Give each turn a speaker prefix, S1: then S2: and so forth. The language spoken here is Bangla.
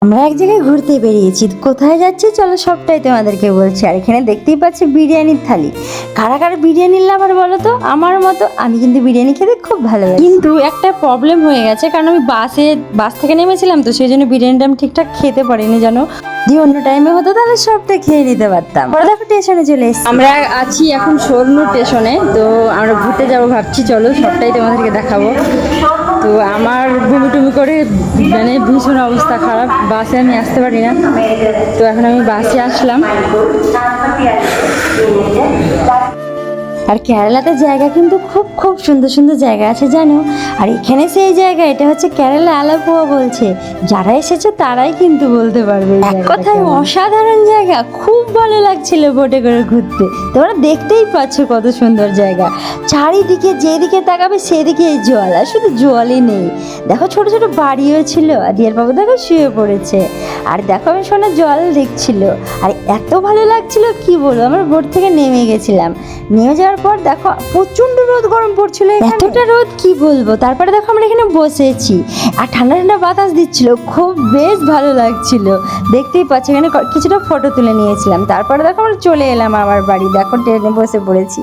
S1: আমরা এক জায়গায় ঘুরতে বেরিয়েছি, কোথায় যাচ্ছি চলো সবটাই তোমাদেরকে বলছি। আর এখানে দেখতেই পাচ্ছি বিরিয়ানির থালি। কারা কারা বিরিয়ানির লাভার বলো তো? আমার মতো আমি কিন্তু বিরিয়ানি খেতে খুব ভালোবাসি, কিন্তু একটা প্রবলেম হয়ে গেছে, কারণ আমি বাস থেকে নেমেছিলাম, তো সেই জন্য বিরিয়ানিটা আমি ঠিকঠাক খেতে পারিনি জানো। যদি অন্য টাইমে হতো তাহলে সবটা খেয়ে নিতে পারতাম। পরে দেখো স্টেশনে চলে এসেছি। আমরা আছি এখন শোরনুর স্টেশনে, তো আমরা ঘুরতে যাবো ভাবছি, চলো সবটাই তোমাদেরকে দেখাবো। তো আমার বমি টুমি করে মানে ভীষণ অবস্থা খারাপ, বাসে আমি আসতে পারি না, তো এখন আমি বাসে আসলাম। আর কেরালাতে জায়গা কিন্তু খুব খুব সুন্দর সুন্দর জায়গা আছে জানো। আর এখানে সেই জায়গা, এটা হচ্ছে কেরালা আলাপুয়া বলছে, যারা এসেছে তারাই কিন্তু বলতে পারবে। এক কথায় অসাধারণ জায়গা, খুব ভালো লাগছিল বোটে করে ঘুরতে। তোমরা দেখতেই পাচ্ছ কত সুন্দর জায়গা, চারিদিকে যেদিকে তাকাবে সেদিকে জল, আর শুধু জলই নেই, দেখো ছোট ছোট বাড়িও ছিল। আর দিয়ার বাবু দেখো শুয়ে পড়েছে, আর দেখো আমি শোনা জল দেখছিল। আর এত ভালো লাগছিল কি বলবো, আমরা বোট থেকে নেমে গেছিলাম, নেমে যাওয়ার পর দেখো প্রচন্ড রোদ গরম পড়ছিল, এতটা রোদ কি বলবো। তারপরে দেখো আমরা এখানে বসেছি আর ঠান্ডা ঠান্ডা বাতাস দিচ্ছিল, খুব বেশ ভালো লাগছিল। দেখতেই পাচ্ছি এখানে কিছুটা ফটো তুলে নিয়েছিলাম। তারপরে দেখো আমরা চলে এলাম আমার বাড়ি, দেখো ট্রেনে বসে পড়েছি।